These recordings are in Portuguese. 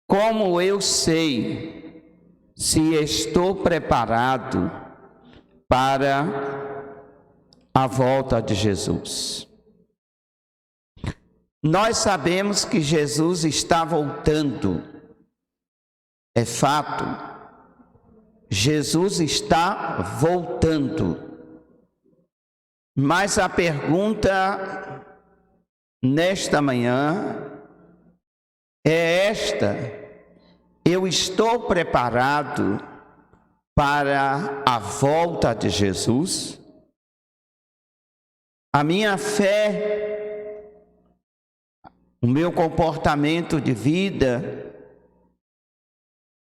Como eu sei se estou preparado para a volta de Jesus? Nós sabemos que Jesus está voltando. É fato. Jesus está voltando. Mas a pergunta nesta manhã é esta: eu estou preparado para a volta de Jesus? A minha fé, o meu comportamento de vida,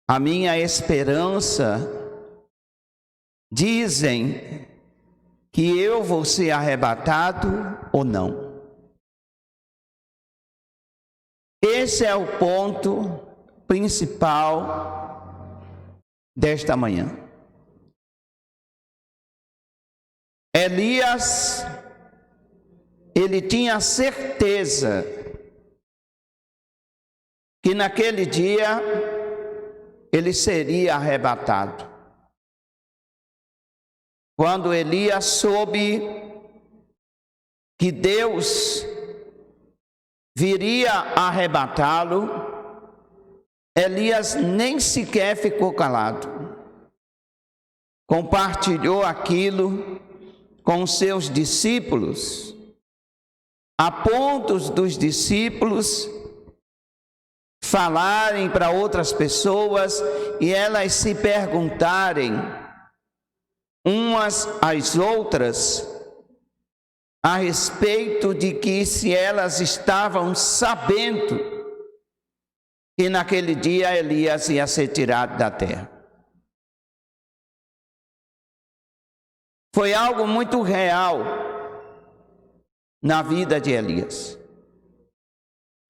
a minha esperança, dizem que eu vou ser arrebatado ou não. Esse é o ponto principal desta manhã. Elias, ele tinha certeza que naquele dia ele seria arrebatado. Quando Elias soube que Deus viria arrebatá-lo, Elias nem sequer ficou calado. Compartilhou aquilo com seus discípulos, a ponto dos discípulos falarem para outras pessoas e elas se perguntarem umas às outras a respeito de que se elas estavam sabendo que naquele dia Elias ia ser tirado da terra. Foi algo muito real na vida de Elias.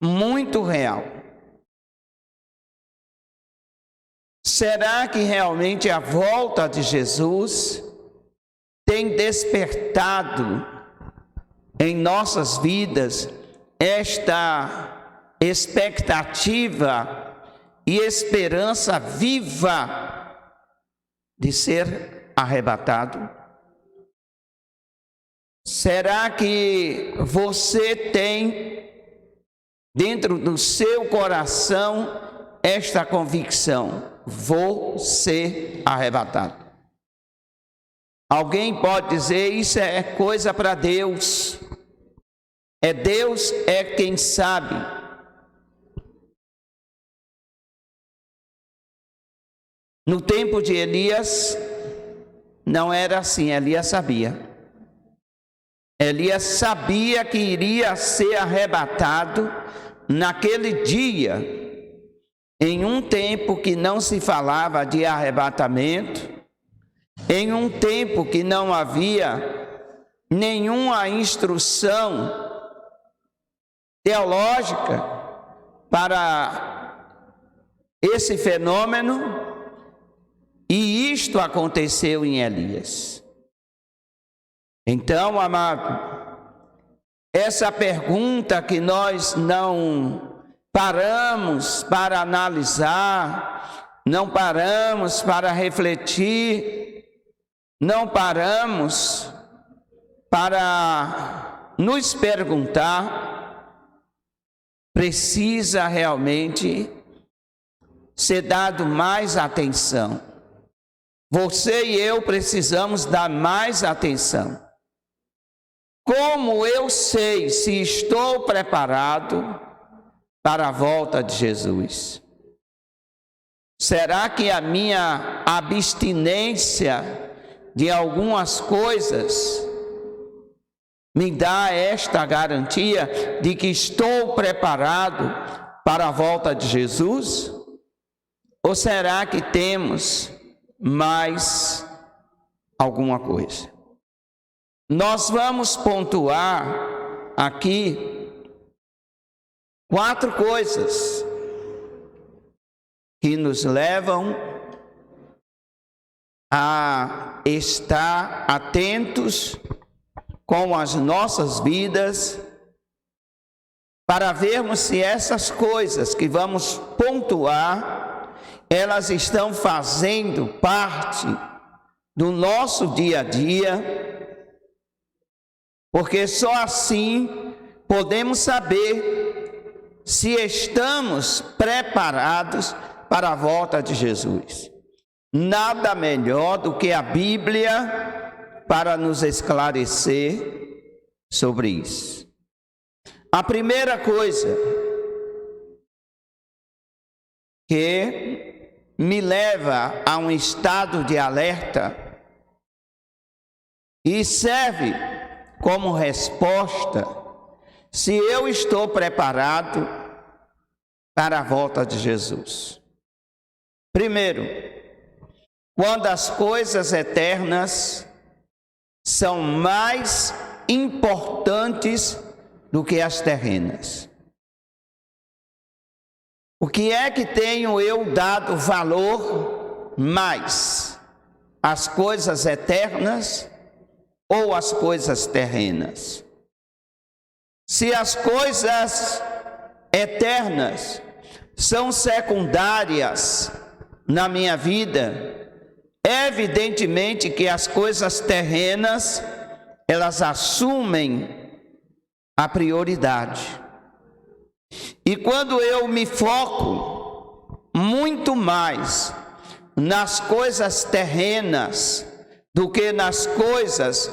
Muito real. Será que realmente a volta de Jesus tem despertado em nossas vidas esta expectativa e esperança viva de ser arrebatado? Será que você tem dentro do seu coração esta convicção: vou ser arrebatado? Alguém pode dizer, isso é coisa para Deus. Deus é quem sabe. No tempo de Elias, não era assim. Elias sabia. Elias sabia que iria ser arrebatado naquele dia, em um tempo que não se falava de arrebatamento, em um tempo que não havia nenhuma instrução teológica para esse fenômeno, e isto aconteceu em Elias. Então, amado, essa pergunta que nós não paramos para analisar, não paramos para refletir, não paramos para nos perguntar, precisa realmente ser dado mais atenção. Você e eu precisamos dar mais atenção. Como eu sei se estou preparado para a volta de Jesus? Será que a minha abstinência de algumas coisas me dá esta garantia de que estou preparado para a volta de Jesus? Ou será que temos mais alguma coisa? Nós vamos pontuar aqui 4 coisas que nos levam a estar atentos com as nossas vidas para vermos se essas coisas que vamos pontuar, elas estão fazendo parte do nosso dia a dia, porque só assim podemos saber se estamos preparados para a volta de Jesus. Nada melhor do que a Bíblia para nos esclarecer sobre isso. A primeira coisa que me leva a um estado de alerta e serve como resposta se eu estou preparado para a volta de Jesus. Primeiro, quando as coisas eternas são mais importantes do que as terrenas. O que é que tenho eu dado valor mais? As coisas eternas ou as coisas terrenas? Se as coisas eternas são secundárias na minha vida, evidentemente que as coisas terrenas, elas assumem a prioridade. E quando eu me foco muito mais nas coisas terrenas do que nas coisas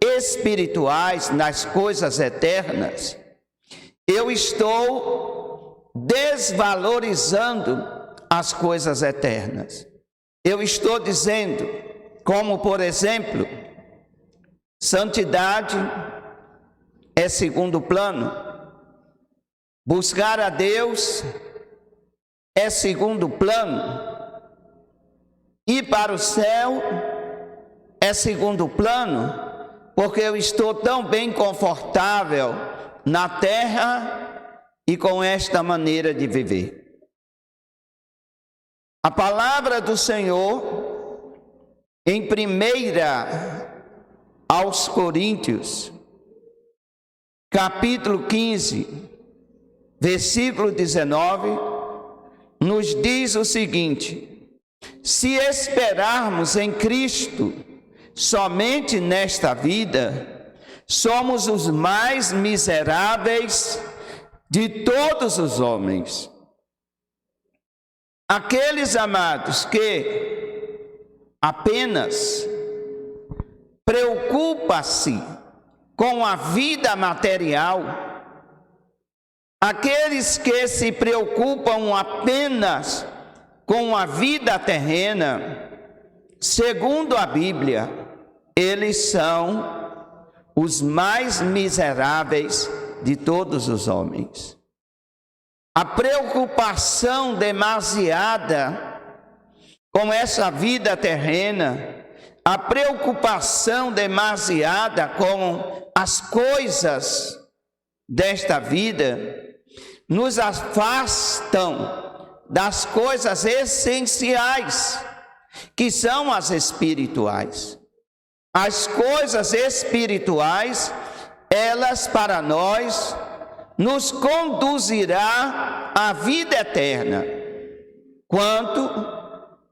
espirituais, nas coisas eternas, eu estou desvalorizando as coisas eternas. Eu estou dizendo, como por exemplo, santidade é segundo plano, buscar a Deus é segundo plano, ir para o céu é segundo plano, porque eu estou tão bem confortável na terra e com esta maneira de viver. A palavra do Senhor, em 1 aos Coríntios, capítulo 15, versículo 19, nos diz o seguinte: se esperarmos em Cristo somente nesta vida, somos os mais miseráveis de todos os homens. Aqueles amados que apenas preocupam-se com a vida material, aqueles que se preocupam apenas com a vida terrena, segundo a Bíblia, eles são os mais miseráveis de todos os homens. A preocupação demasiada com essa vida terrena, a preocupação demasiada com as coisas desta vida, nos afastam das coisas essenciais, que são as espirituais. As coisas espirituais, elas para nós, nos conduzirá à vida eterna, quanto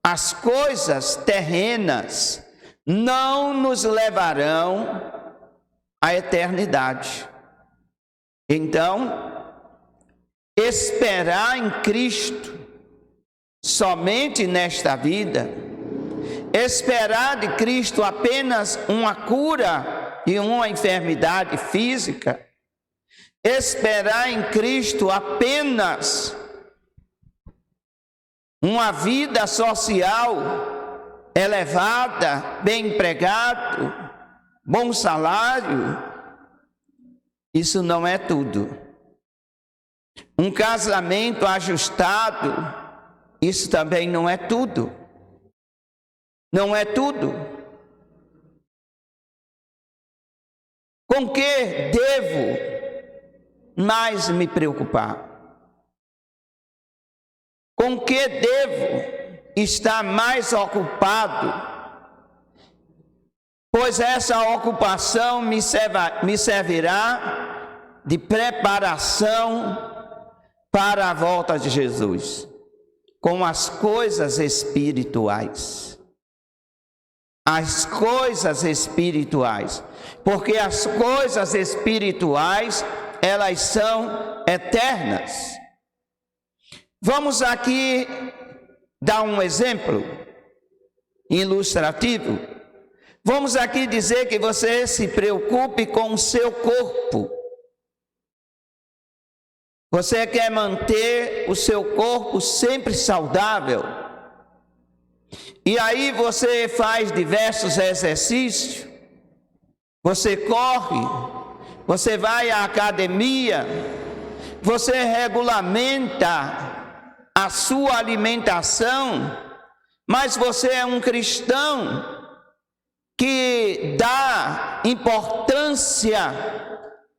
as coisas terrenas não nos levarão à eternidade. Então, esperar em Cristo somente nesta vida, esperar de Cristo apenas uma cura de uma enfermidade física, esperar em Cristo apenas uma vida social elevada, bem empregado, bom salário, isso não é tudo. Um casamento ajustado, isso também não é tudo. Não é tudo. Com que devo mais me preocupar? Com que devo estar mais ocupado? Pois essa ocupação me servirá de preparação para a volta de Jesus, com as coisas espirituais. As coisas espirituais, porque as coisas espirituais, elas são eternas. Vamos aqui dar um exemplo ilustrativo. Vamos aqui dizer que você se preocupe com o seu corpo. Você quer manter o seu corpo sempre saudável. E aí você faz diversos exercícios. Você corre, você vai à academia, você regulamenta a sua alimentação, mas você é um cristão que dá importância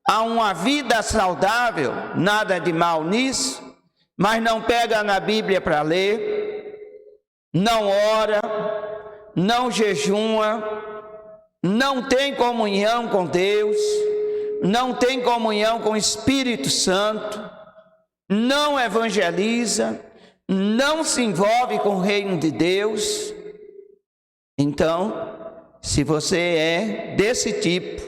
a uma vida saudável, nada de mal nisso, mas não pega na Bíblia para ler, não ora, não jejuma, não tem comunhão com Deus, não tem comunhão com o Espírito Santo, não evangeliza, não se envolve com o reino de Deus. Então, se você é desse tipo,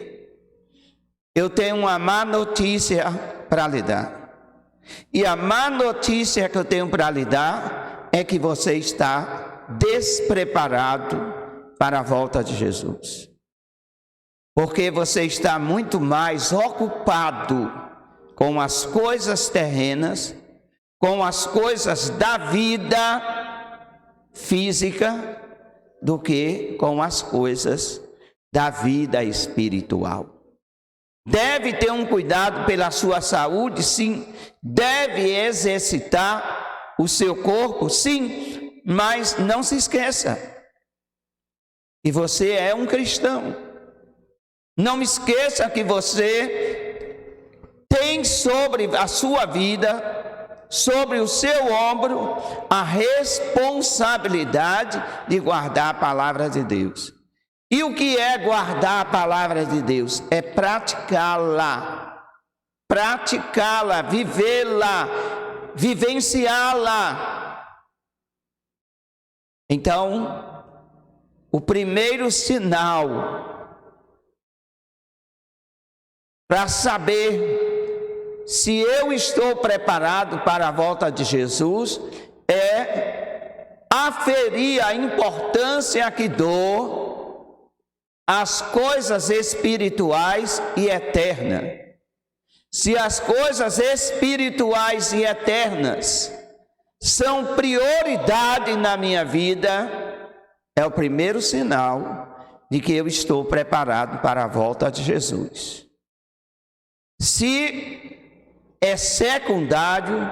eu tenho uma má notícia para lhe dar. E a má notícia que eu tenho para lhe dar é que você está despreparado para a volta de Jesus. Porque você está muito mais ocupado com as coisas terrenas, com as coisas da vida física, do que com as coisas da vida espiritual. Deve ter um cuidado pela sua saúde, sim. Deve exercitar o seu corpo, sim. Mas não se esqueça que você é um cristão. Não esqueça que você tem sobre a sua vida, sobre o seu ombro, a responsabilidade de guardar a palavra de Deus. E o que é guardar a palavra de Deus? É praticá-la, vivê-la, vivenciá-la. Então, o primeiro sinal para saber se eu estou preparado para a volta de Jesus é aferir a importância que dou às coisas espirituais e eternas. Se as coisas espirituais e eternas são prioridade na minha vida, é o primeiro sinal de que eu estou preparado para a volta de Jesus. Se é secundário,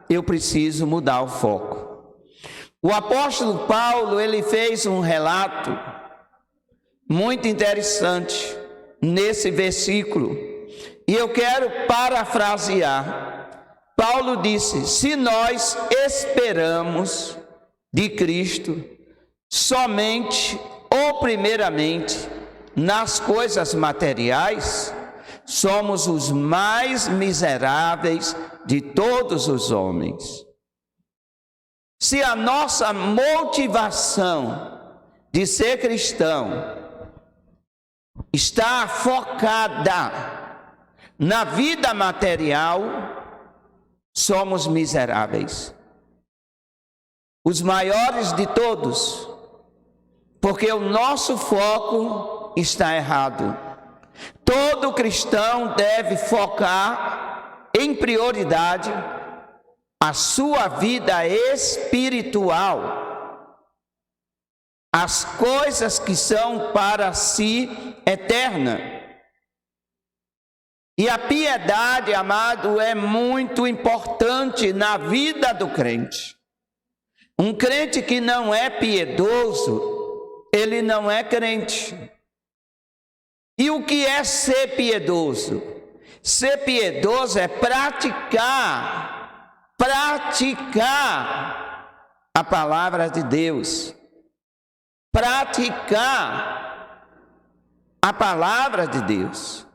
eu preciso mudar o foco. O apóstolo Paulo, ele fez um relato muito interessante nesse versículo, e eu quero parafrasear. Paulo disse: se nós esperamos de Cristo somente ou primeiramente nas coisas materiais, somos os mais miseráveis de todos os homens. Se a nossa motivação de ser cristão está focada na vida material, somos miseráveis, os maiores de todos, porque o nosso foco está errado. Todo cristão deve focar em prioridade a sua vida espiritual, as coisas que são para si eterna. E a piedade, amado, é muito importante na vida do crente. Um crente que não é piedoso, ele não é crente. E o que é ser piedoso? Ser piedoso é praticar a palavra de Deus. Praticar a palavra de Deus.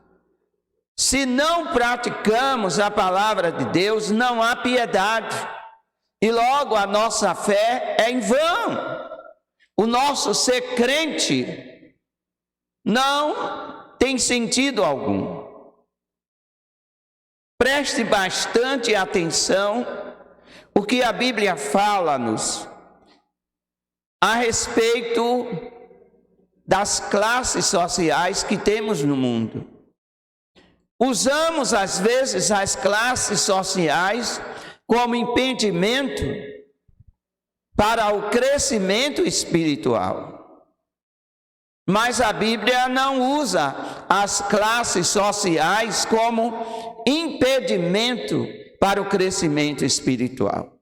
Se não praticamos a palavra de Deus, não há piedade. E logo a nossa fé é em vão. O nosso ser crente não tem sentido algum. Preste bastante atenção o que a Bíblia fala-nos a respeito das classes sociais que temos no mundo. Usamos às vezes as classes sociais como impedimento para o crescimento espiritual. Mas a Bíblia não usa as classes sociais como impedimento para o crescimento espiritual.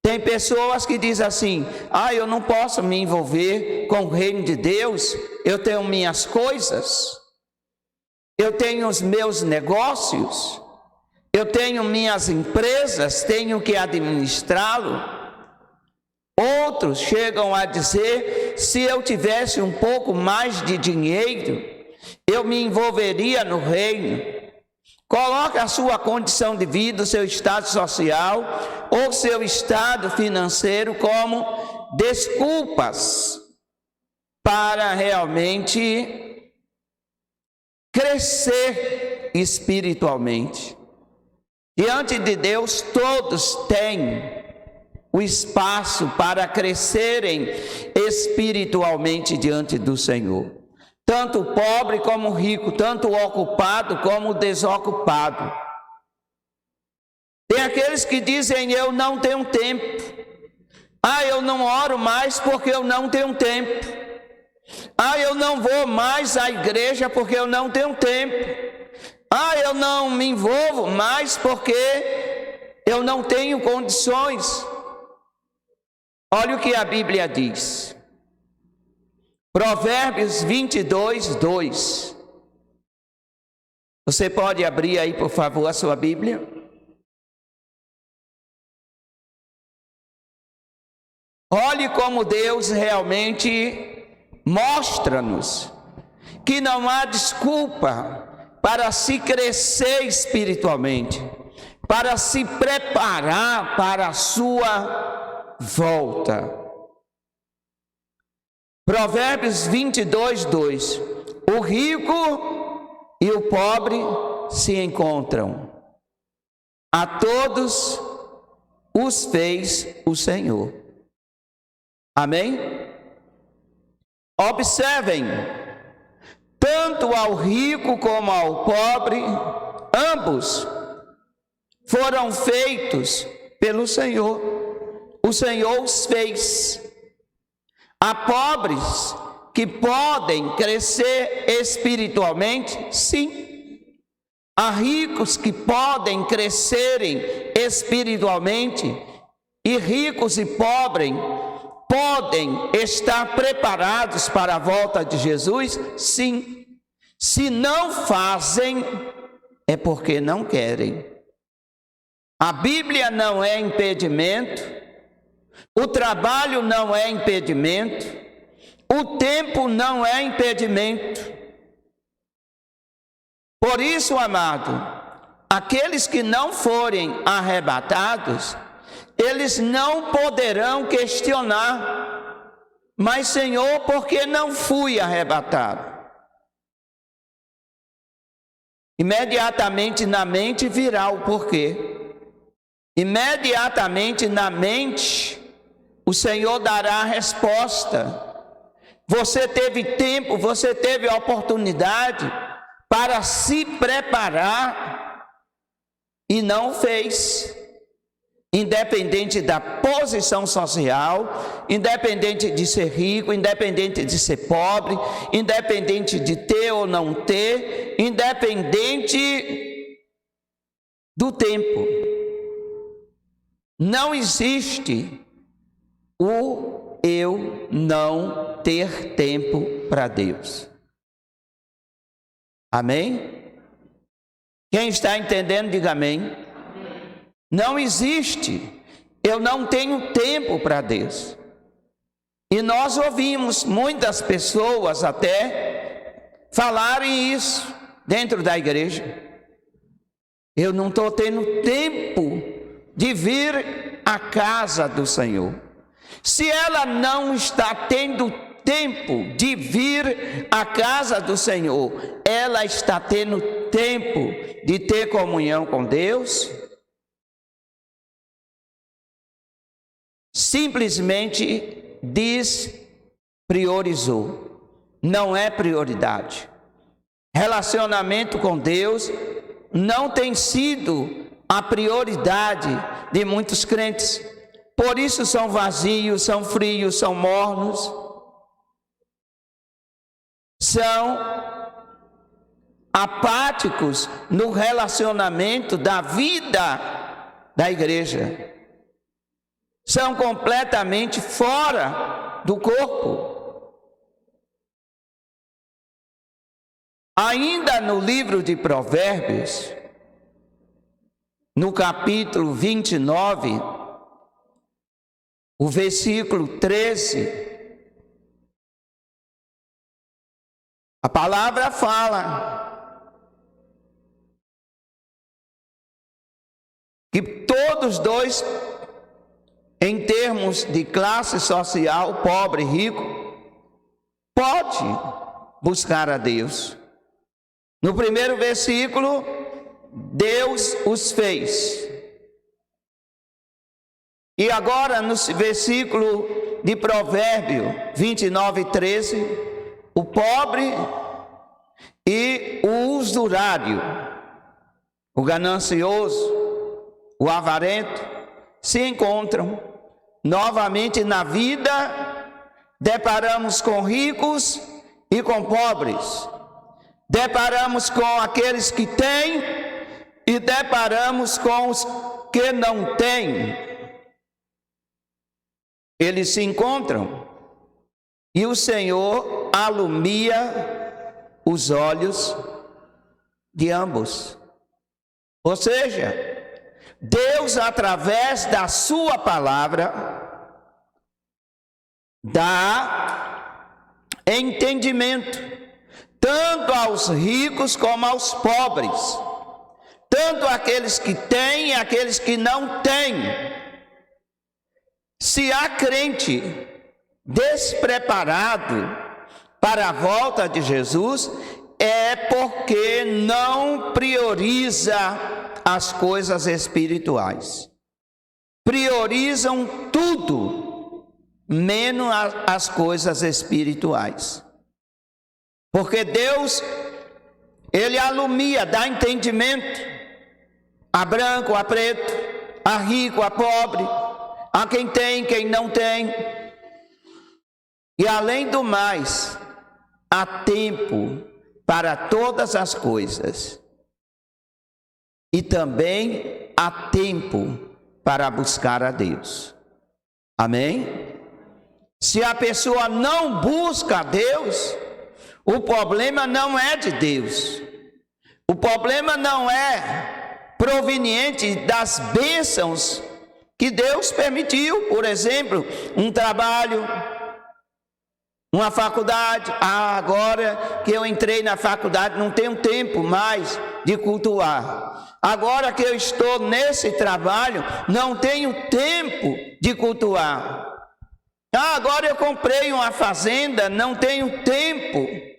Tem pessoas que dizem assim: eu não posso me envolver com o reino de Deus, eu tenho minhas coisas, eu tenho os meus negócios, eu tenho minhas empresas, tenho que administrá-lo. Outros chegam a dizer: se eu tivesse um pouco mais de dinheiro, eu me envolveria no reino. Coloque a sua condição de vida, o seu estado social ou seu estado financeiro como desculpas para realmente crescer espiritualmente. Diante de Deus, todos têm o espaço para crescerem espiritualmente diante do Senhor. Tanto o pobre como o rico, tanto o ocupado como o desocupado. Tem aqueles que dizem: eu não tenho tempo. Eu não oro mais porque eu não tenho tempo. Eu não vou mais à igreja porque eu não tenho tempo. Eu não me envolvo mais porque eu não tenho condições. Olha o que a Bíblia diz. Provérbios 22, 2. Você pode abrir aí, por favor, a sua Bíblia? Olhe como Deus realmente mostra-nos que não há desculpa para se crescer espiritualmente, para se preparar para a sua volta. Provérbios 22, 2. O rico e o pobre se encontram. A todos os fez o Senhor. Amém? Observem, tanto ao rico como ao pobre, ambos foram feitos pelo Senhor. O Senhor os fez. Há pobres que podem crescer espiritualmente, sim. Há ricos que podem crescerem espiritualmente, e ricos e pobres podem estar preparados para a volta de Jesus, sim. Se não fazem, é porque não querem. A Bíblia não é impedimento. O trabalho não é impedimento, o tempo não é impedimento. Por isso, amado, aqueles que não forem arrebatados, eles não poderão questionar: mas Senhor, por que não fui arrebatado? Imediatamente na mente virá o porquê. Imediatamente na mente o Senhor dará a resposta. Você teve tempo, você teve a oportunidade para se preparar e não fez. Independente da posição social, independente de ser rico, independente de ser pobre, independente de ter ou não ter, independente do tempo. Não existe o eu não ter tempo para Deus. Amém? Quem está entendendo, diga amém. Não existe eu não tenho tempo para Deus. E nós ouvimos muitas pessoas até falarem isso. dentro da igreja. Eu não estou tendo tempo de vir à casa do Senhor. Se ela não está tendo tempo de vir à casa do Senhor, ela está tendo tempo de ter comunhão com Deus? Simplesmente despriorizou. Não é prioridade. Relacionamento com Deus não tem sido a prioridade de muitos crentes. Por isso são vazios, são frios, são mornos. São apáticos no relacionamento da vida da igreja. São completamente fora do corpo. Ainda no livro de Provérbios, no capítulo 29, o versículo 13, a palavra fala que todos dois, em termos de classe social, pobre e rico, pode buscar a Deus. No primeiro versículo, Deus os fez. E agora, no versículo de Provérbio 29, 13, o pobre e o usurário, o ganancioso, o avarento, se encontram novamente na vida. Deparamos com ricos e com pobres. Deparamos com aqueles que têm e deparamos com os que não têm. Eles se encontram e o Senhor alumia os olhos de ambos. Ou seja, Deus, através da sua palavra, dá entendimento tanto aos ricos como aos pobres, tanto aqueles que têm e aqueles que não têm. Se há crente despreparado para a volta de Jesus, é porque não prioriza as coisas espirituais. Priorizam tudo, menos as coisas espirituais. Porque Deus, Ele alumia, dá entendimento a branco, a preto, a rico, a pobre, a quem tem, quem não tem. E além do mais, há tempo para todas as coisas. E também há tempo para buscar a Deus. Amém? Se a pessoa não busca a Deus, o problema não é de Deus. O problema não é proveniente das bênçãos que Deus permitiu. Por exemplo, um trabalho, uma faculdade. Agora que eu entrei na faculdade, não tenho tempo mais de cultuar. Agora que eu estou nesse trabalho, não tenho tempo de cultuar. Agora eu comprei uma fazenda, não tenho tempo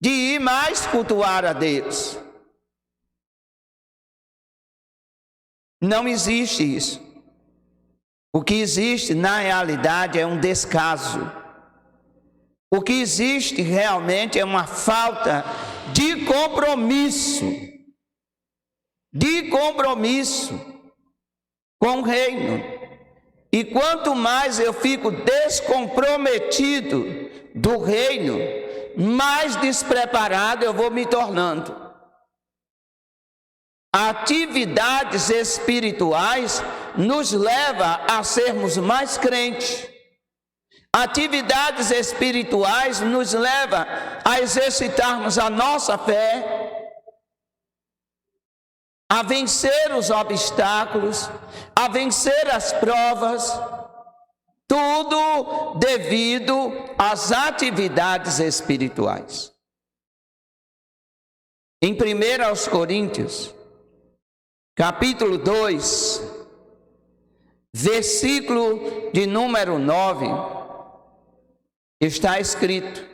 de ir mais cultuar a Deus. Não existe isso. O que existe na realidade é um descaso. O que existe realmente é uma falta de compromisso. De compromisso com o reino. E quanto mais eu fico descomprometido do reino, mais despreparado eu vou me tornando. Atividades espirituais nos leva a sermos mais crentes. Atividades espirituais nos leva a exercitarmos a nossa fé, a vencer os obstáculos, a vencer as provas, tudo devido às atividades espirituais. Em 1 Coríntios, capítulo 2, versículo de número 9, está escrito,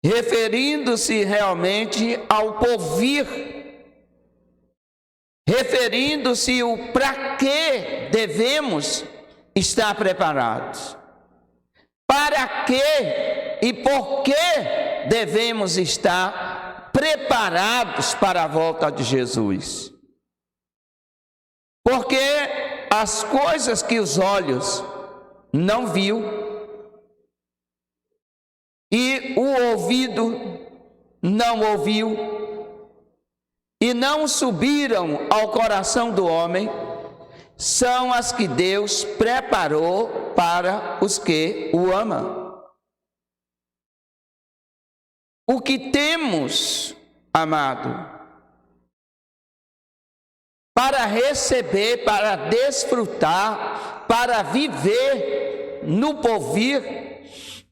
referindo-se realmente ao porvir, referindo-se o para que devemos estar preparados, para que e por que devemos estar preparados para a volta de Jesus. Porque as coisas que os olhos não viu e o ouvido não ouviu e não subiram ao coração do homem, são as que Deus preparou para os que o amam. O que temos, amado, para receber, para desfrutar, para viver no porvir,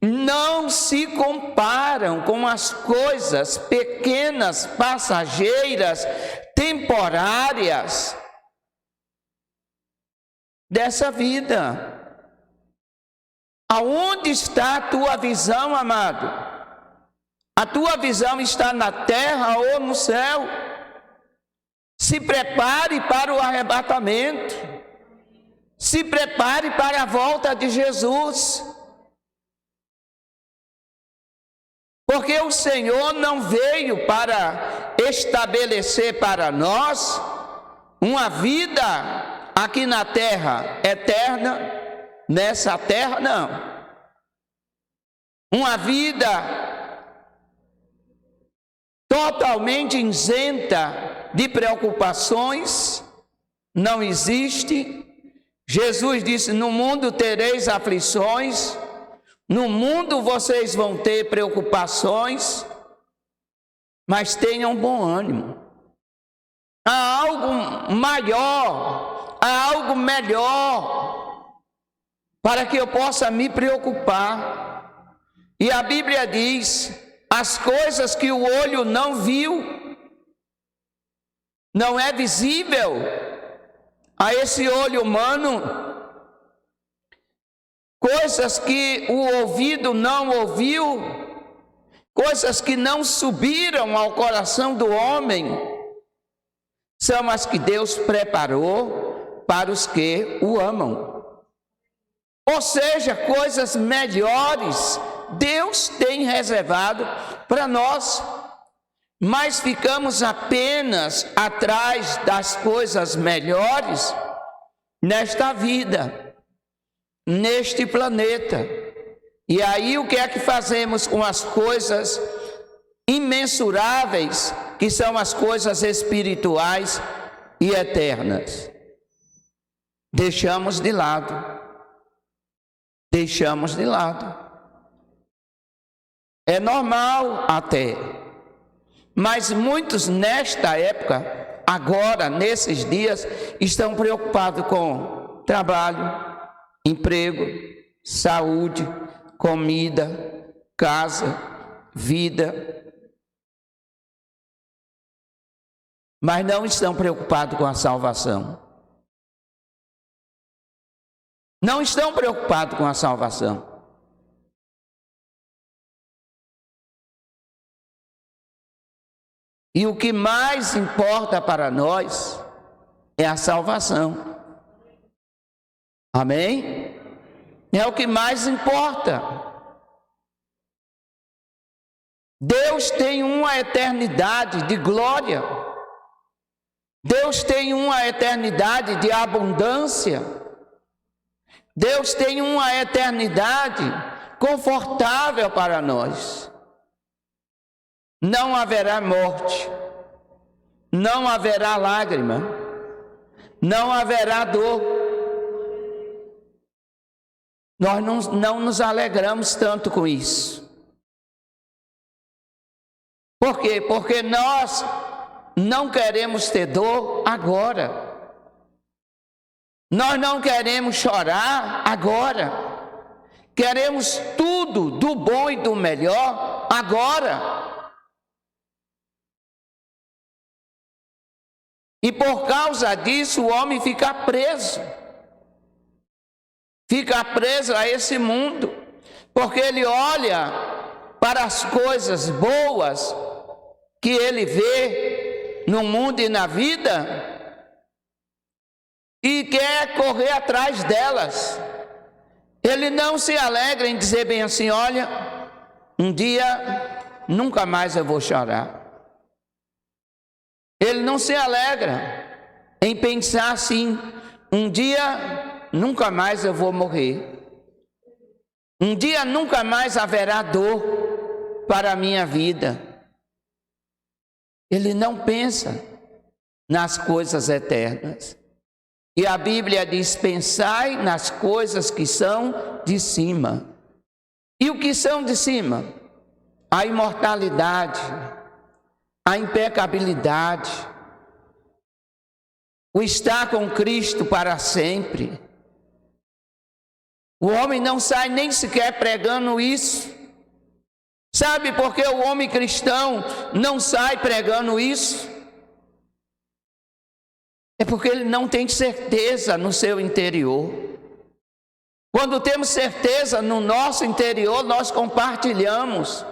não se comparam com as coisas pequenas, passageiras, temporárias dessa vida. Aonde está a tua visão, amado? A tua visão está na terra ou no céu? Se prepare para o arrebatamento. Se prepare para a volta de Jesus. Porque o Senhor não veio para estabelecer para nós uma vida aqui na terra eterna, nessa terra não. Uma vida totalmente isenta de preocupações, não existe. Jesus disse, no mundo tereis aflições, no mundo vocês vão ter preocupações, mas tenham bom ânimo. Há algo maior, há algo melhor, para que eu possa me preocupar. E a Bíblia diz, as coisas que o olho não viu, não é visível a esse olho humano, coisas que o ouvido não ouviu, coisas que não subiram ao coração do homem, são as que Deus preparou para os que o amam. Ou seja, coisas melhores Deus tem reservado para nós, mas ficamos apenas atrás das coisas melhores nesta vida, neste planeta. E aí o que é que fazemos com as coisas imensuráveis, que são as coisas espirituais e eternas? Deixamos de lado. Deixamos de lado. É normal até, mas muitos nesta época, agora, nesses dias, estão preocupados com trabalho, emprego, saúde, comida, casa, vida, mas não estão preocupados com a salvação. Não estão preocupados com a salvação. E o que mais importa para nós é a salvação. Amém? É o que mais importa. Deus tem uma eternidade de glória. Deus tem uma eternidade de abundância. Deus tem uma eternidade confortável para nós. Não haverá morte, não haverá lágrima, não haverá dor. Nós não nos alegramos tanto com isso. Por quê? Porque nós não queremos ter dor agora. Nós não queremos chorar agora. Queremos tudo do bom e do melhor agora. E por causa disso o homem fica preso a esse mundo, porque ele olha para as coisas boas que ele vê no mundo e na vida e quer correr atrás delas. Ele não se alegra em dizer bem assim: olha, um dia nunca mais eu vou chorar. Ele não se alegra em pensar assim: um dia nunca mais eu vou morrer. Um dia nunca mais haverá dor para a minha vida. Ele não pensa nas coisas eternas. E a Bíblia diz: pensai nas coisas que são de cima. E o que são de cima? A imortalidade, a impecabilidade, o estar com Cristo para sempre. O homem não sai nem sequer pregando isso. Sabe por que o homem cristão não sai pregando isso? É porque ele não tem certeza no seu interior. Quando temos certeza no nosso interior, nós compartilhamos.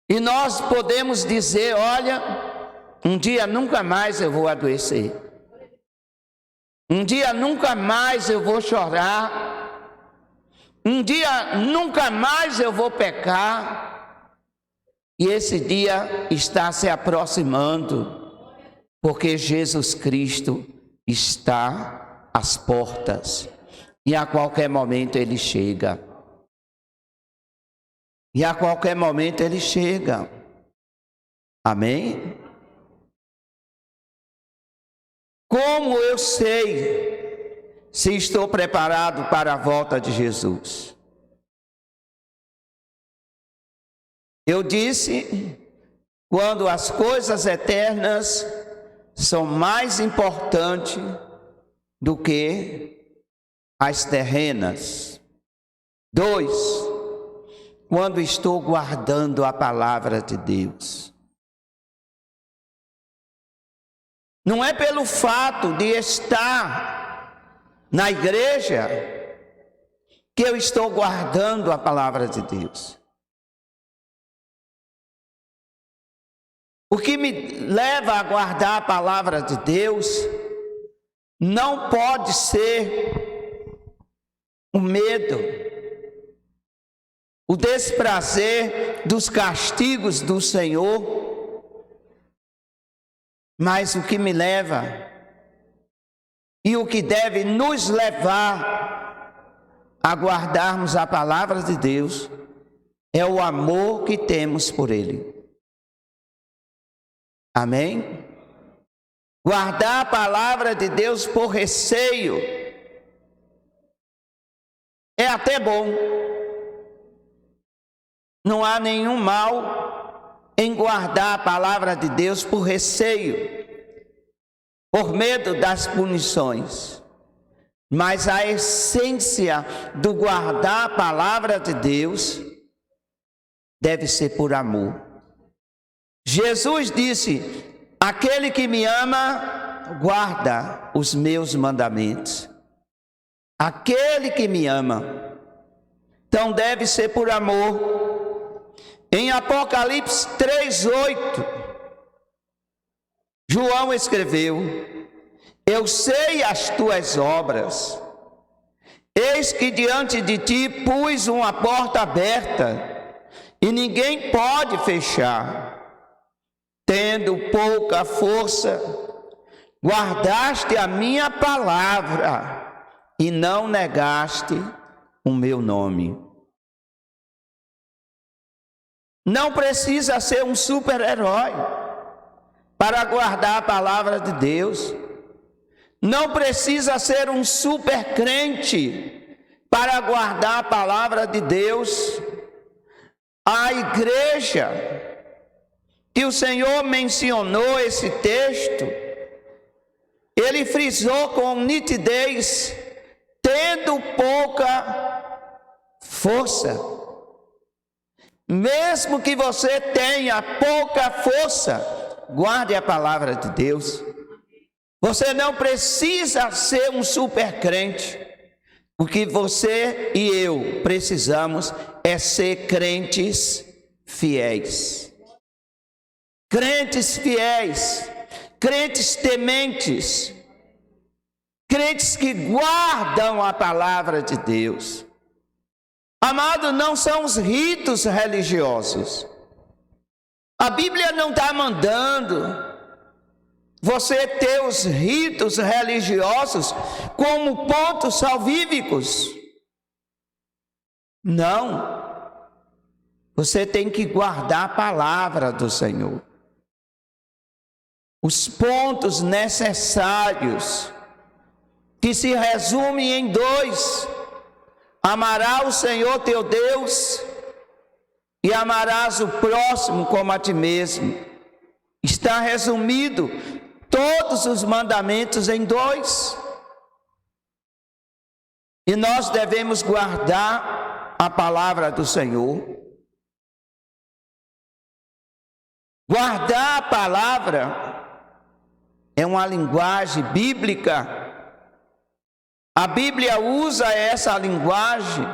E nós podemos dizer: olha, um dia nunca mais eu vou adoecer. Um dia nunca mais eu vou chorar. Um dia nunca mais eu vou pecar. E esse dia está se aproximando, porque Jesus Cristo está às portas. E a qualquer momento Ele chega. E a qualquer momento Ele chega. Amém? Como eu sei se estou preparado para a volta de Jesus? Eu disse, quando as coisas eternas são mais importantes do que as terrenas. 2, quando estou guardando a palavra de Deus. Não é pelo fato de estar na igreja que eu estou guardando a palavra de Deus. O que me leva a guardar a palavra de Deus não pode ser o medo, o desprazer dos castigos do Senhor. Mas o que me leva e o que deve nos levar a guardarmos a palavra de Deus é o amor que temos por Ele. Amém? Guardar a palavra de Deus por receio é até bom. Não há nenhum mal em guardar a palavra de Deus por receio, por medo das punições. Mas a essência do guardar a palavra de Deus deve ser por amor. Jesus disse: aquele que me ama, guarda os meus mandamentos. Aquele que me ama. Então deve ser por amor. Em Apocalipse 3:8, João escreveu: eu sei as tuas obras, eis que diante de ti pus uma porta aberta, e ninguém pode fechar. Tendo pouca força, guardaste a minha palavra, e não negaste o meu nome. Não precisa ser um super-herói para guardar a palavra de Deus. Não precisa ser um super-crente para guardar a palavra de Deus. A igreja que o Senhor mencionou esse texto, Ele frisou com nitidez: tendo pouca força. Mesmo que você tenha pouca força, guarde a palavra de Deus. Você não precisa ser um super crente. O que você e eu precisamos é ser crentes fiéis. Crentes fiéis, crentes tementes, crentes que guardam a palavra de Deus. Amado, não são os ritos religiosos. A Bíblia não está mandando você ter os ritos religiosos como pontos salvíficos. Não. Você tem que guardar a palavra do Senhor. Os pontos necessários, que se resumem em 2. Amarás o Senhor teu Deus e amarás o próximo como a ti mesmo. Está resumido todos os mandamentos em 2. E nós devemos guardar a palavra do Senhor. Guardar a palavra é uma linguagem bíblica. A Bíblia usa essa linguagem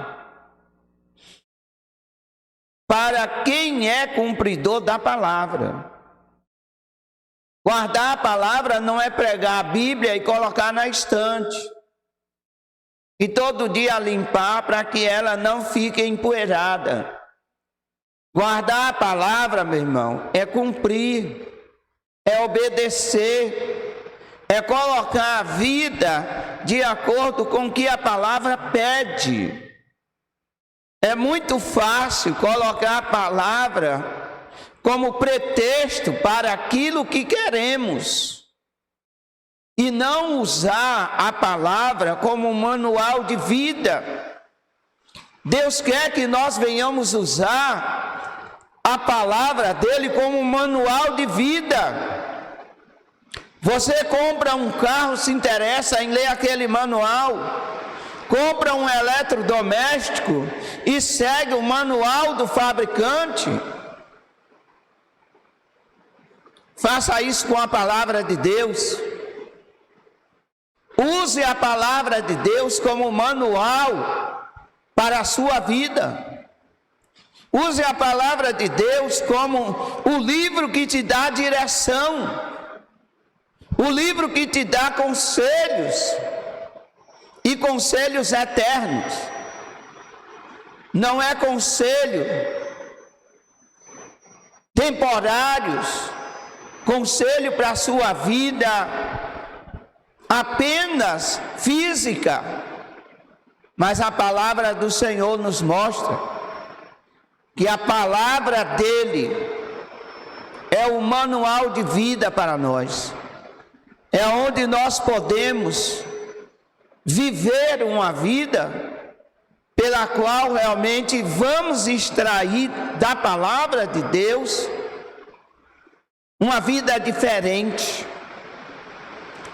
para quem é cumpridor da palavra. Guardar a palavra não é pregar a Bíblia e colocar na estante e todo dia limpar para que ela não fique empoeirada. Guardar a palavra, meu irmão, é cumprir, é obedecer, é colocar a vida de acordo com o que a palavra pede. É muito fácil colocar a palavra como pretexto para aquilo que queremos e não usar a palavra como um manual de vida. Deus quer que nós venhamos usar a palavra dele como um manual de vida. Você compra um carro, se interessa em ler aquele manual. Compra um eletrodoméstico e segue o manual do fabricante. Faça isso com a palavra de Deus. Use a palavra de Deus como manual para a sua vida. Use a palavra de Deus como o livro que te dá direção. O livro que te dá conselhos. E conselhos eternos. Não é conselho temporários. Conselho para a sua vida apenas física. Mas a palavra do Senhor nos mostra que a palavra dele é o manual de vida para nós. É onde nós podemos viver uma vida pela qual realmente vamos extrair da palavra de Deus uma vida diferente.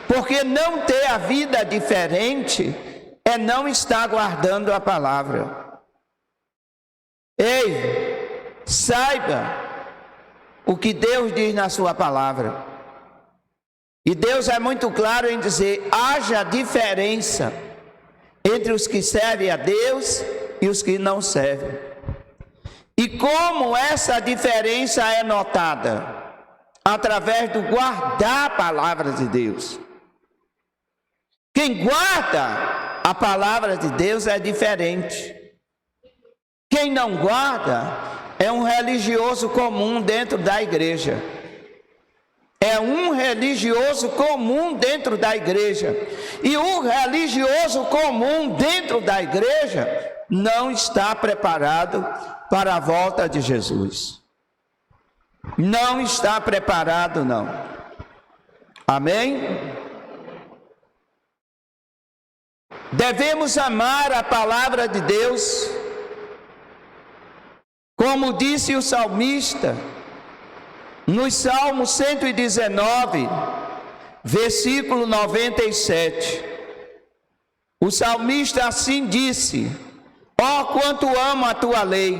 Porque não ter a vida diferente é não estar guardando a palavra. Ei, saiba o que Deus diz na sua palavra. E Deus é muito claro em dizer: haja diferença entre os que servem a Deus e os que não servem. E como essa diferença é notada? Através do guardar a palavra de Deus. Quem guarda a palavra de Deus é diferente. Quem não guarda é um religioso comum dentro da igreja. É um religioso comum dentro da igreja. E o religioso comum dentro da igreja não está preparado para a volta de Jesus. Não está preparado, não. Amém? Devemos amar a palavra de Deus. Como disse o salmista, no Salmo 119, versículo 97, o salmista assim disse: ó, quanto amo a tua lei,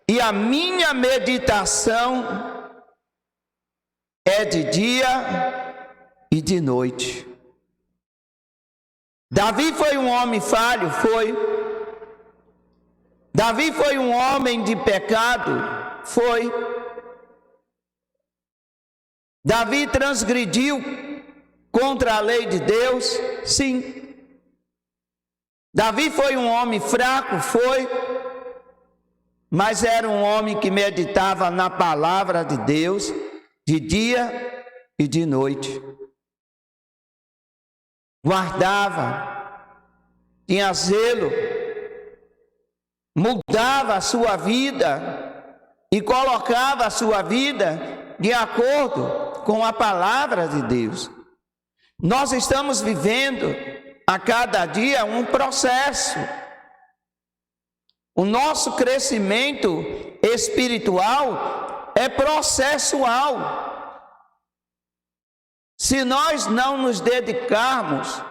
e a minha meditação é de dia e de noite. Davi foi um homem falho? Foi. Davi foi um homem de pecado? Foi. Davi transgrediu contra a lei de Deus? Sim. Davi foi um homem fraco? Foi. Mas era um homem que meditava na palavra de Deus de dia e de noite. Guardava, tinha zelo, mudava a sua vida e colocava a sua vida de acordo com a palavra de Deus. Nós estamos vivendo a cada dia um processo. O nosso crescimento espiritual é processual. Se nós não nos dedicarmos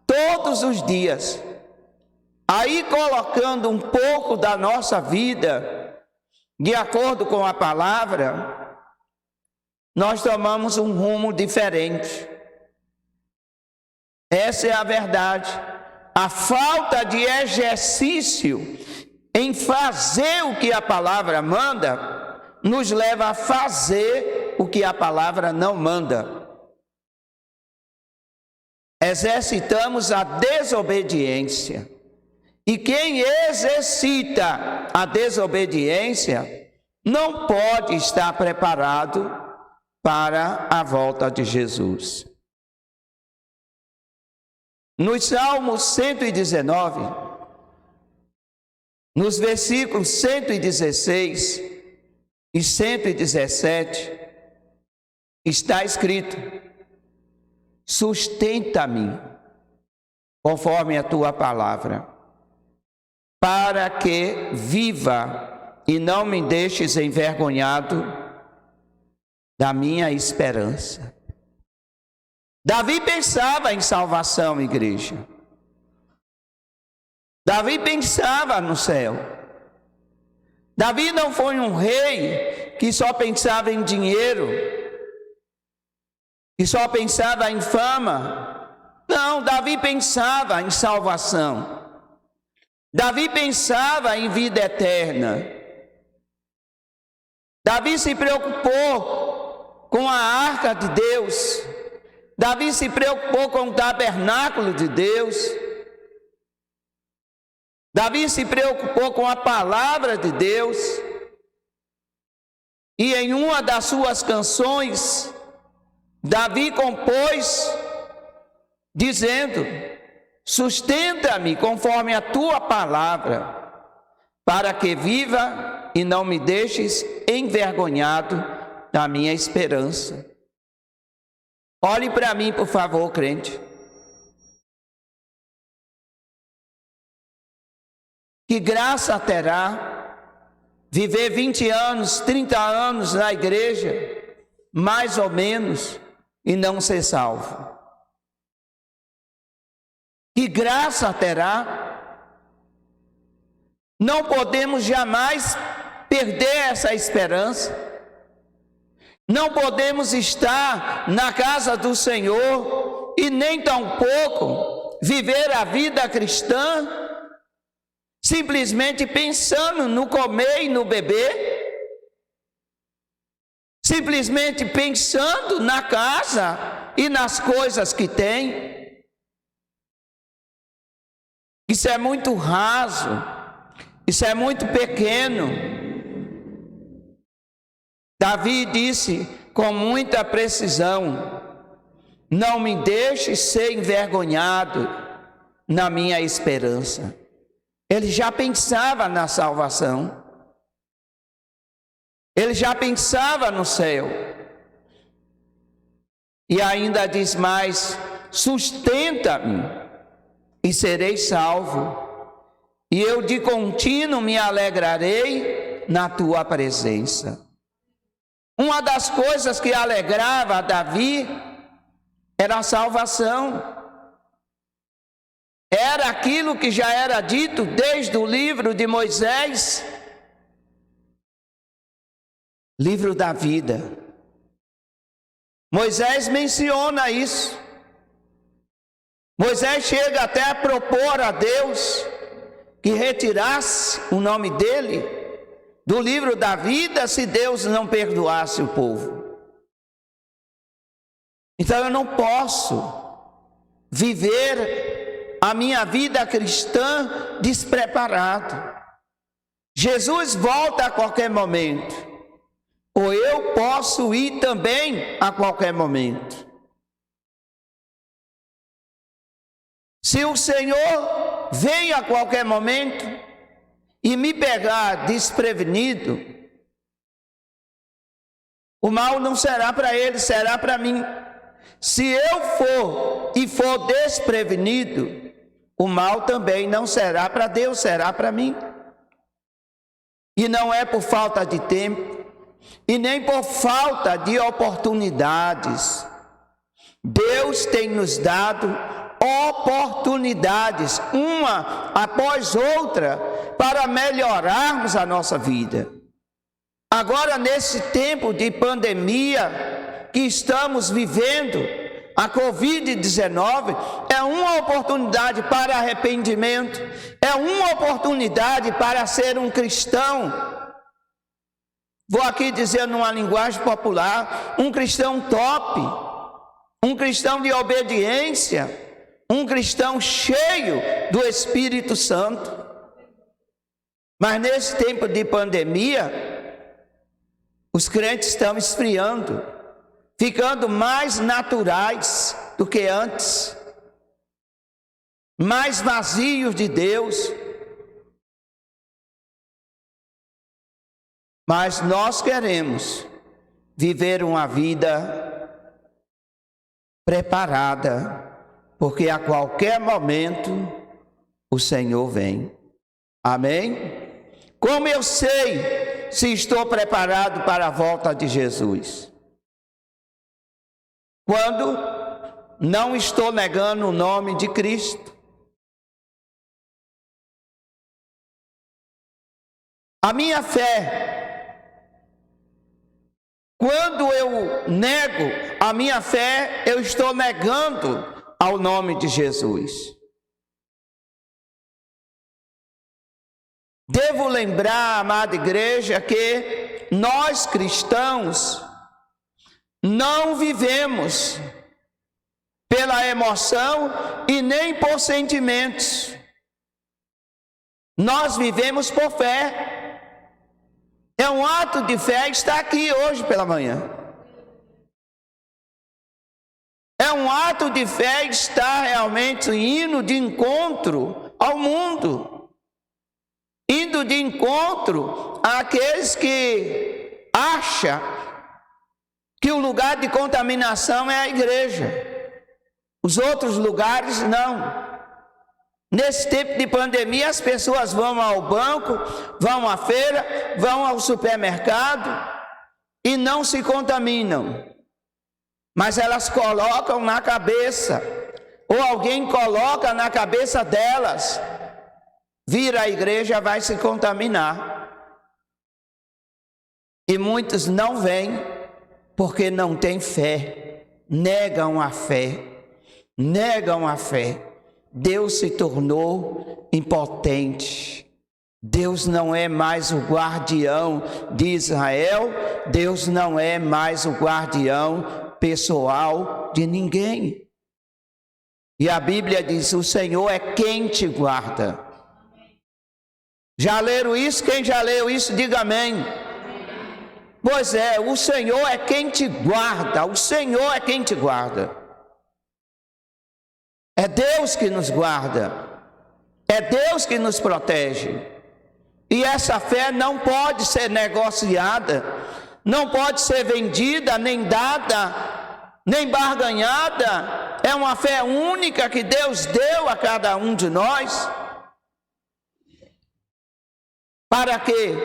todos os dias, aí colocando um pouco da nossa vida de acordo com a palavra, nós tomamos um rumo diferente. Essa é a verdade. A falta de exercício em fazer o que a palavra manda, nos leva a fazer o que a palavra não manda. Exercitamos a desobediência. E quem exercita a desobediência não pode estar preparado para a volta de Jesus. No Salmo 119, nos versículos 116 e 117, está escrito: sustenta-me conforme a tua palavra, para que viva e não me deixes envergonhado da minha esperança. Davi pensava em salvação, igreja. Davi pensava no céu. Davi não foi um rei que só pensava em dinheiro, que só pensava em fama. Não, Davi pensava em salvação. Davi pensava em vida eterna. Davi se preocupou com a arca de Deus. Davi se preocupou com o tabernáculo de Deus. Davi se preocupou com a palavra de Deus. E em uma das suas canções, Davi compôs dizendo: sustenta-me conforme a tua palavra, para que viva e não me deixes envergonhado da minha esperança. Olhe para mim, por favor, crente. Que graça terá viver 20 anos, 30 anos na igreja, mais ou menos, e não ser salvo? Que graça terá? Não podemos jamais perder essa esperança. Não podemos estar na casa do Senhor e nem tampouco viver a vida cristã simplesmente pensando no comer e no beber, simplesmente pensando na casa e nas coisas que tem. Isso é muito raso, isso é muito pequeno. Davi disse com muita precisão: não me deixe ser envergonhado na minha esperança. Ele já pensava na salvação. Ele já pensava no céu. E ainda diz mais: sustenta-me e serei salvo, e eu de contínuo me alegrarei na tua presença. Uma das coisas que alegrava a Davi era a salvação. Era aquilo que já era dito desde o livro de Moisés, livro da vida. Moisés menciona isso. Moisés chega até a propor a Deus que retirasse o nome dele do livro da vida se Deus não perdoasse o povo. Então eu não posso viver a minha vida cristã despreparado. Jesus volta a qualquer momento, ou eu posso ir também a qualquer momento. Se o Senhor vem a qualquer momento e me pegar desprevenido, o mal não será para ele, será para mim. Se eu for desprevenido, o mal também não será para Deus, será para mim. E não é por falta de tempo, e nem por falta de oportunidades. Deus tem nos dado oportunidades, uma após outra, para melhorarmos a nossa vida. Agora, nesse tempo de pandemia que estamos vivendo, a Covid-19 é uma oportunidade para arrependimento, é uma oportunidade para ser um cristão. Vou aqui dizer numa linguagem popular, um cristão top, um cristão de obediência, um cristão cheio do Espírito Santo. Mas nesse tempo de pandemia, os crentes estão esfriando, ficando mais naturais do que antes, mais vazios de Deus. Mas nós queremos viver uma vida preparada, porque a qualquer momento o Senhor vem. Amém? Como eu sei se estou preparado para a volta de Jesus? Quando não estou negando o nome de Cristo. A minha fé, quando eu nego a minha fé, eu estou negando ao nome de Jesus. Devo lembrar, amada igreja, que nós cristãos não vivemos pela emoção e nem por sentimentos. Nós vivemos por fé. É um ato de fé estar aqui hoje pela manhã. É um ato de fé estar realmente indo de encontro ao mundo, indo de encontro àqueles que acham que o lugar de contaminação é a igreja, os outros lugares não. Nesse tempo de pandemia, as pessoas vão ao banco, vão à feira, vão ao supermercado e não se contaminam. Mas elas colocam na cabeça, ou alguém coloca na cabeça delas, vir à igreja vai se contaminar. E muitos não vêm porque não têm fé, negam a fé, negam a fé. Deus se tornou impotente. Deus não é mais o guardião de Israel, Deus não é mais o guardião pessoal de ninguém. E a Bíblia diz: o Senhor é quem te guarda. Já leram isso? Quem já leu isso, diga amém. Pois é, o Senhor é quem te guarda, o Senhor é quem te guarda. É Deus que nos guarda, é Deus que nos protege. E essa fé não pode ser negociada, não pode ser vendida, nem dada, nem barganhada. É uma fé única que Deus deu a cada um de nós. Para quê?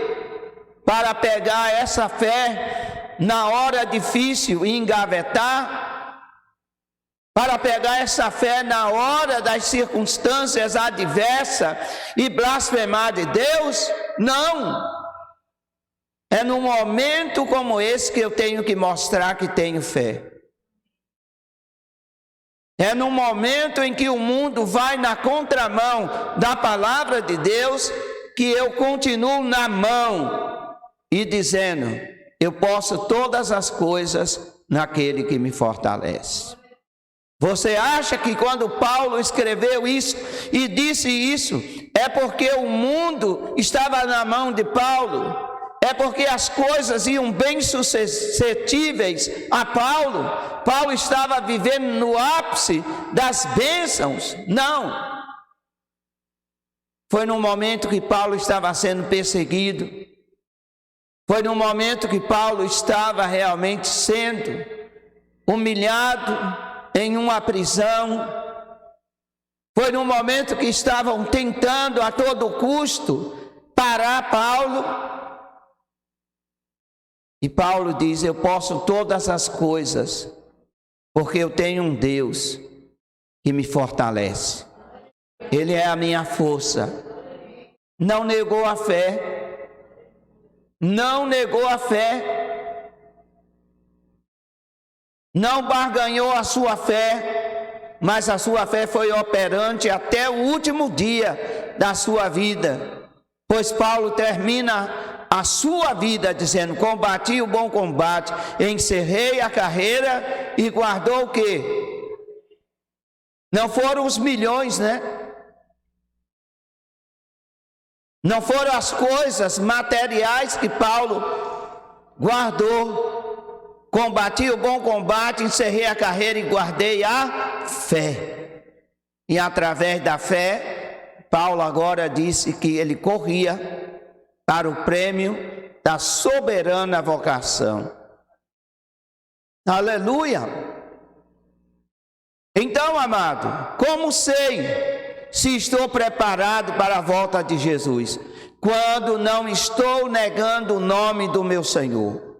Para pegar essa fé na hora difícil e engavetar, para pegar essa fé na hora das circunstâncias adversas e blasfemar de Deus? Não. É num momento como esse que eu tenho que mostrar que tenho fé. É no momento em que o mundo vai na contramão da palavra de Deus que eu continuo na mão e dizendo: eu posso todas as coisas naquele que me fortalece. Você acha que quando Paulo escreveu isso e disse isso, é porque o mundo estava na mão de Paulo? É porque as coisas iam bem suscetíveis a Paulo? Paulo estava vivendo no ápice das bênçãos? Não. Foi no momento que Paulo estava sendo perseguido. Foi no momento que Paulo estava realmente sendo humilhado em uma prisão. Foi no momento que estavam tentando a todo custo parar Paulo. E Paulo diz: eu posso todas as coisas, porque eu tenho um Deus que me fortalece. Ele é a minha força. Não negou a fé. Não negou a fé. Não barganhou a sua fé, mas a sua fé foi operante até o último dia da sua vida. Pois Paulo termina a sua vida dizendo: combati o bom combate, encerrei a carreira e guardou o quê? Não foram os milhões, né? Não foram as coisas materiais que Paulo guardou. Combati o bom combate, encerrei a carreira e guardei a fé. E através da fé, Paulo agora disse que ele corria para o prêmio da soberana vocação. Aleluia! Então, amado, como sei se estou preparado para a volta de Jesus? Quando não estou negando o nome do meu Senhor.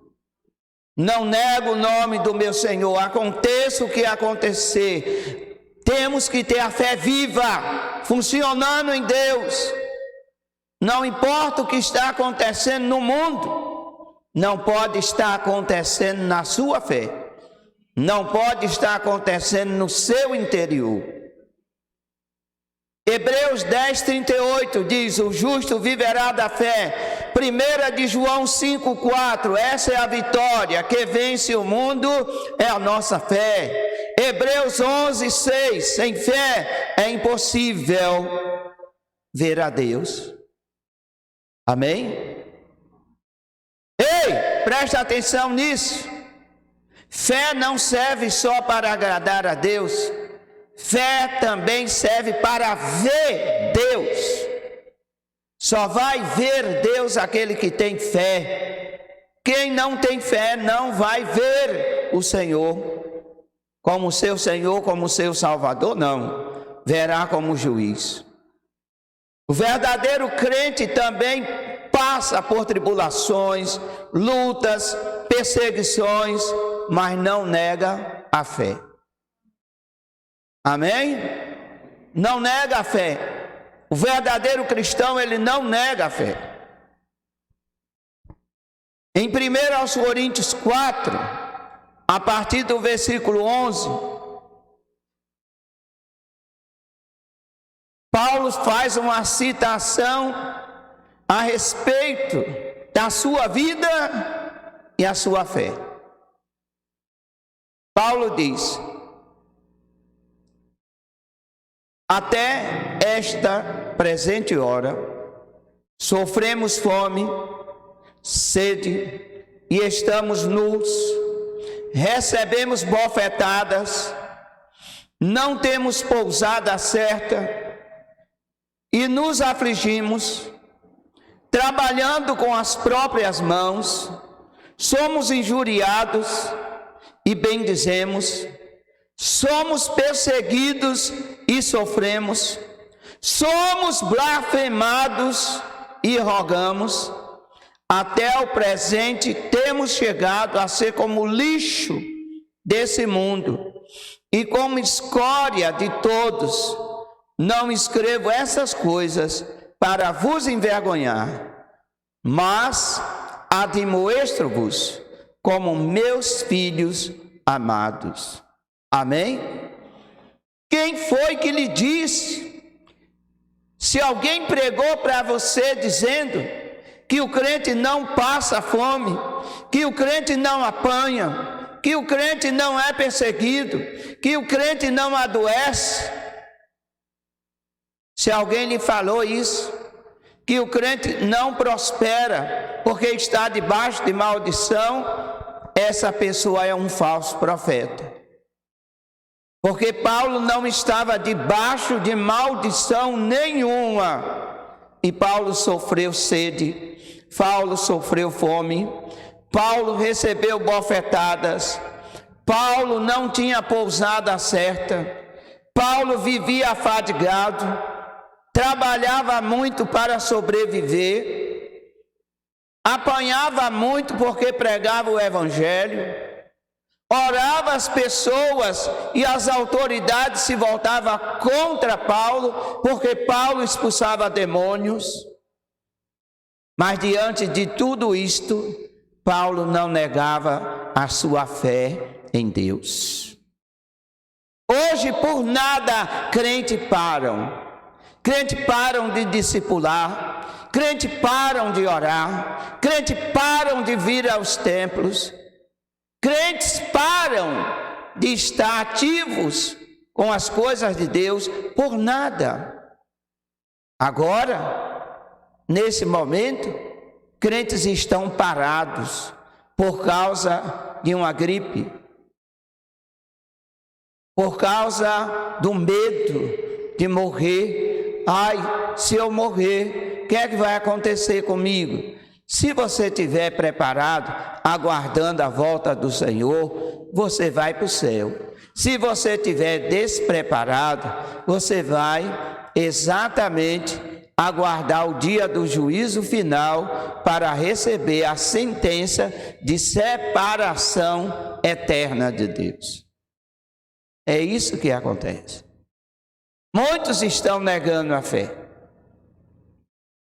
Não nego o nome do meu Senhor, aconteça o que acontecer, temos que ter a fé viva, funcionando em Deus. Não importa o que está acontecendo no mundo, não pode estar acontecendo na sua fé, não pode estar acontecendo no seu interior. Hebreus 10:38 diz: o justo viverá da fé. 1 de João 5:4, essa é a vitória que vence o mundo, é a nossa fé. Hebreus 11:6, sem fé é impossível ver a Deus. Amém? Ei, presta atenção nisso. Fé não serve só para agradar a Deus. Fé também serve para ver Deus. Só vai ver Deus aquele que tem fé. Quem não tem fé não vai ver o Senhor como seu Senhor, como seu Salvador, não. Verá como juiz. O verdadeiro crente também passa por tribulações, lutas, perseguições, mas não nega a fé. Amém? Não nega a fé. O verdadeiro cristão, ele não nega a fé. Em 1 Coríntios 4, a partir do versículo 11, Paulo faz uma citação a respeito da sua vida e a sua fé. Paulo diz: até esta presente hora, sofremos fome, sede e estamos nus, recebemos bofetadas, não temos pousada certa e nos afligimos, trabalhando com as próprias mãos, somos injuriados e bendizemos, somos perseguidos e sofremos, somos blasfemados e rogamos. Até o presente temos chegado a ser como lixo desse mundo e como escória de todos. Não escrevo essas coisas para vos envergonhar, mas admoesto-vos como meus filhos amados. Amém? Quem foi que lhe disse? Se alguém pregou para você dizendo que o crente não passa fome, que o crente não apanha, que o crente não é perseguido, que o crente não adoece, se alguém lhe falou isso, que o crente não prospera porque está debaixo de maldição, essa pessoa é um falso profeta. Porque Paulo não estava debaixo de maldição nenhuma. E Paulo sofreu sede, Paulo sofreu fome, Paulo recebeu bofetadas, Paulo não tinha pousada certa, Paulo vivia afadigado, trabalhava muito para sobreviver, apanhava muito porque pregava o evangelho, orava as pessoas e as autoridades se voltavam contra Paulo, porque Paulo expulsava demônios. Mas diante de tudo isto, Paulo não negava a sua fé em Deus. Hoje, por nada, crentes param de discipular, crentes param de orar, crentes param de vir aos templos, crentes param de estar ativos com as coisas de Deus por nada. Agora, nesse momento, crentes estão parados por causa de uma gripe, por causa do medo de morrer. Ai, se eu morrer, o que é que vai acontecer comigo? Se você estiver preparado, aguardando a volta do Senhor, você vai para o céu. Se você estiver despreparado, você vai exatamente aguardar o dia do juízo final para receber a sentença de separação eterna de Deus. É isso que acontece. Muitos estão negando a fé.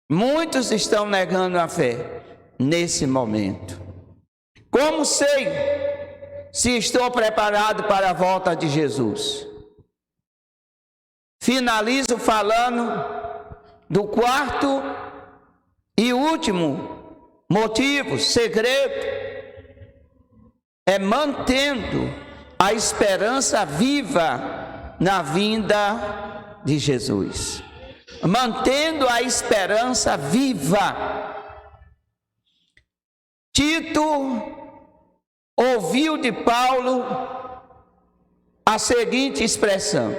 Muitos estão negando a fé nesse momento. Como sei se estou preparado para a volta de Jesus? Finalizo falando do quarto e último motivo, segredo, é mantendo a esperança viva na vinda de Jesus. Mantendo a esperança viva. Tito ouviu de Paulo a seguinte expressão: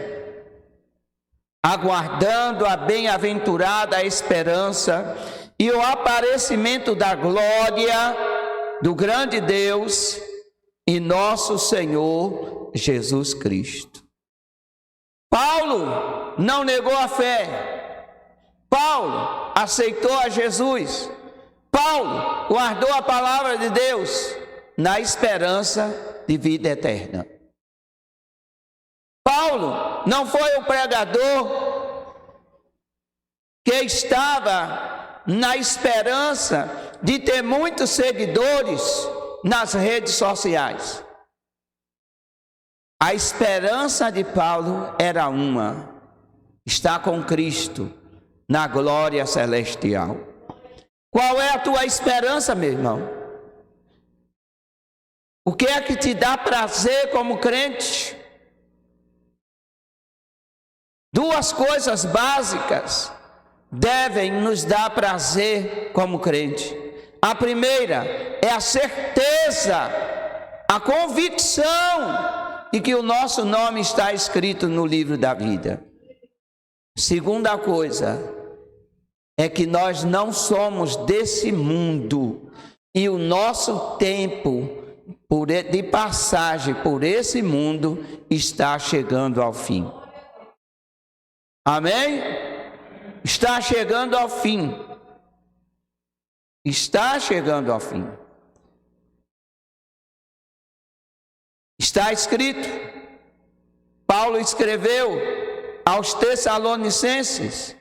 aguardando a bem-aventurada esperança e o aparecimento da glória do grande Deus e nosso Senhor Jesus Cristo. Paulo não negou a fé. Paulo aceitou a Jesus. Paulo guardou a palavra de Deus na esperança de vida eterna. Paulo não foi o pregador que estava na esperança de ter muitos seguidores nas redes sociais. A esperança de Paulo era uma: estar com Cristo na glória celestial. Qual é a tua esperança, meu irmão? O que é que te dá prazer como crente? Duas coisas básicas devem nos dar prazer como crente. A primeira é a certeza, a convicção de que o nosso nome está escrito no livro da vida. Segunda coisa é que nós não somos desse mundo e o nosso tempo de passagem por esse mundo está chegando ao fim. Amém? Está chegando ao fim. Está chegando ao fim. Está escrito, Paulo escreveu aos Tessalonicenses: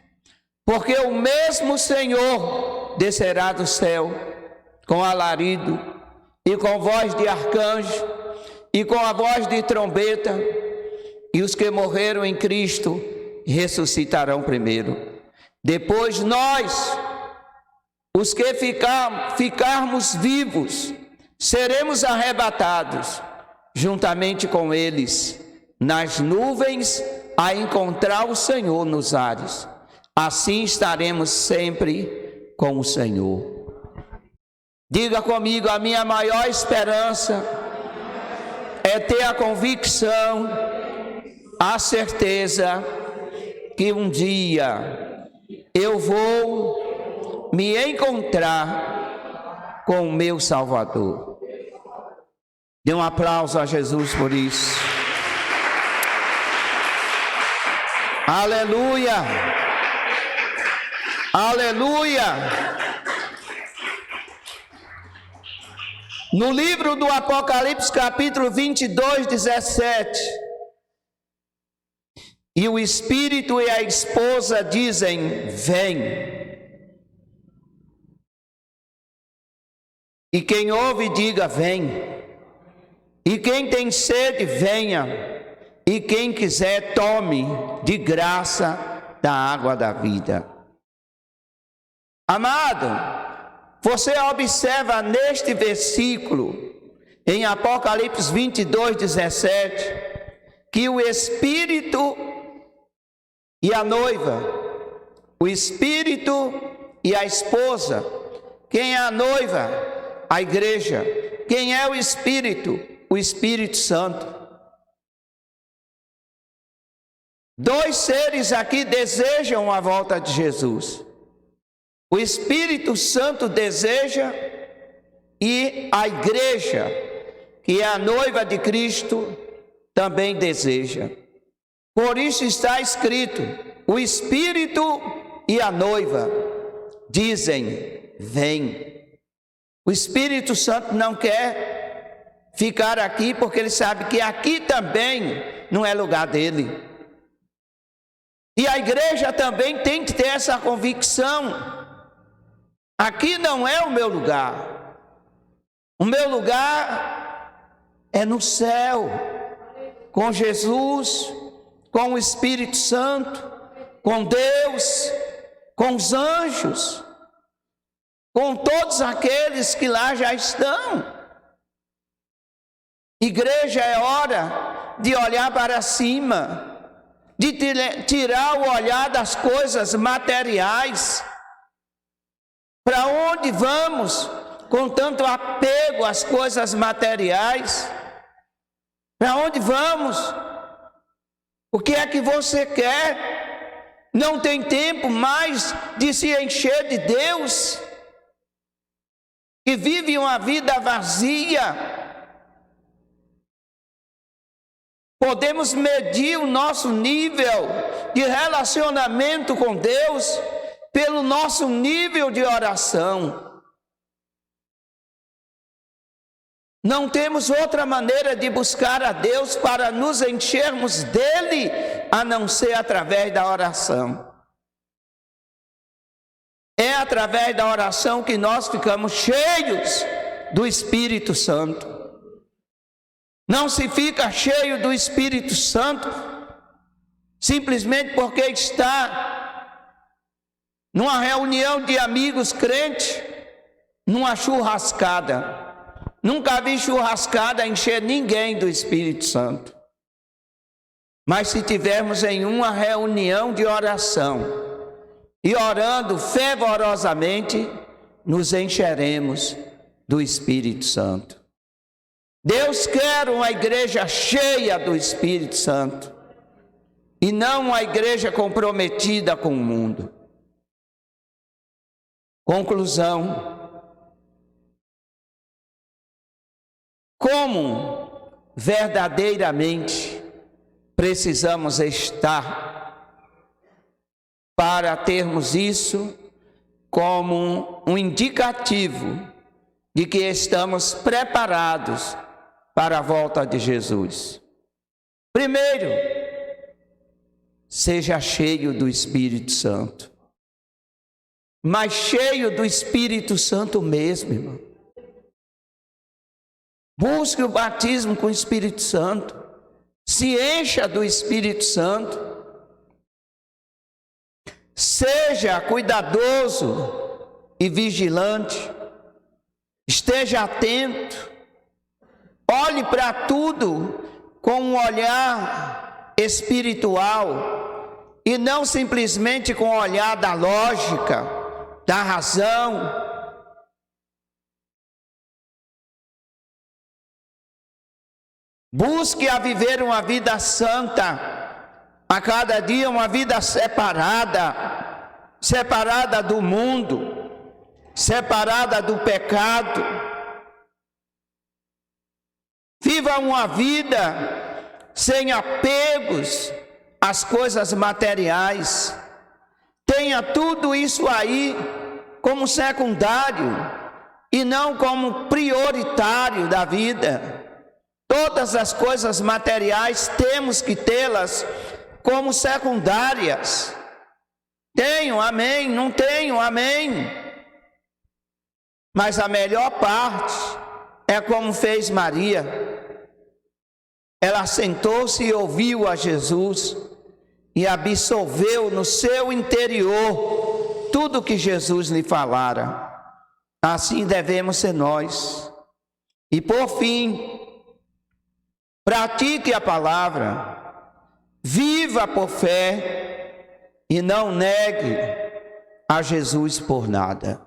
porque o mesmo Senhor descerá do céu com alarido e com voz de arcanjo e com a voz de trombeta, e os que morreram em Cristo ressuscitarão primeiro. Depois nós, os que ficarmos vivos, seremos arrebatados juntamente com eles nas nuvens a encontrar o Senhor nos ares. Assim estaremos sempre com o Senhor. Diga comigo: a minha maior esperança é ter a convicção, a certeza que um dia eu vou me encontrar com o meu Salvador. Dê um aplauso a Jesus por isso. Aleluia! Aleluia! No livro do Apocalipse, capítulo 22, 17, e o Espírito e a esposa dizem: vem. E quem ouve, diga: vem. E quem tem sede, venha. E quem quiser, tome de graça da água da vida. Amado, você observa neste versículo, em Apocalipse 22, 17, que o Espírito e a noiva, o Espírito e a esposa. Quem é a noiva? A igreja. Quem é o Espírito? O Espírito Santo. Dois seres aqui desejam a volta de Jesus. O Espírito Santo deseja e a igreja, que é a noiva de Cristo, também deseja. Por isso está escrito: o Espírito e a noiva dizem: vem. O Espírito Santo não quer ficar aqui porque ele sabe que aqui também não é lugar dele. E a igreja também tem que ter essa convicção: aqui não é o meu lugar. O meu lugar é no céu, com Jesus, com o Espírito Santo, com Deus, com os anjos, com todos aqueles que lá já estão. Igreja, é hora de olhar para cima, de tirar o olhar das coisas materiais. Para onde vamos com tanto apego às coisas materiais? Para onde vamos? O que é que você quer? Não tem tempo mais de se encher de Deus? E vive uma vida vazia. Podemos medir o nosso nível de relacionamento com Deus pelo nosso nível de oração. Não temos outra maneira de buscar a Deus para nos enchermos dele, a não ser através da oração. É através da oração que nós ficamos cheios do Espírito Santo. Não se fica cheio do Espírito Santo simplesmente porque está numa reunião de amigos crentes, numa churrascada. Nunca vi churrascada encher ninguém do Espírito Santo. Mas se tivermos em uma reunião de oração e orando fervorosamente, nos encheremos do Espírito Santo. Deus quer uma igreja cheia do Espírito Santo e não uma igreja comprometida com o mundo. Conclusão: como verdadeiramente precisamos estar para termos isso como um indicativo de que estamos preparados para a volta de Jesus. Primeiro, seja cheio do Espírito Santo. Mas cheio do Espírito Santo mesmo, irmão. Busque o batismo com o Espírito Santo. Se encha do Espírito Santo. Seja cuidadoso e vigilante. Esteja atento. Olhe para tudo com um olhar espiritual e não simplesmente com o olhar da lógica, da razão. Busque a viver uma vida santa, a cada dia uma vida separada do mundo, separada do pecado. Viva uma vida sem apegos às coisas materiais. Tenha tudo isso aí como secundário e não como prioritário da vida. Todas as coisas materiais temos que tê-las como secundárias. Tenho, amém. Não tenho, amém. Mas a melhor parte é como fez Maria. Ela sentou-se e ouviu a Jesus e absorveu no seu interior tudo que Jesus lhe falara. Assim devemos ser nós. E por fim, pratique a palavra, viva por fé e não negue a Jesus por nada.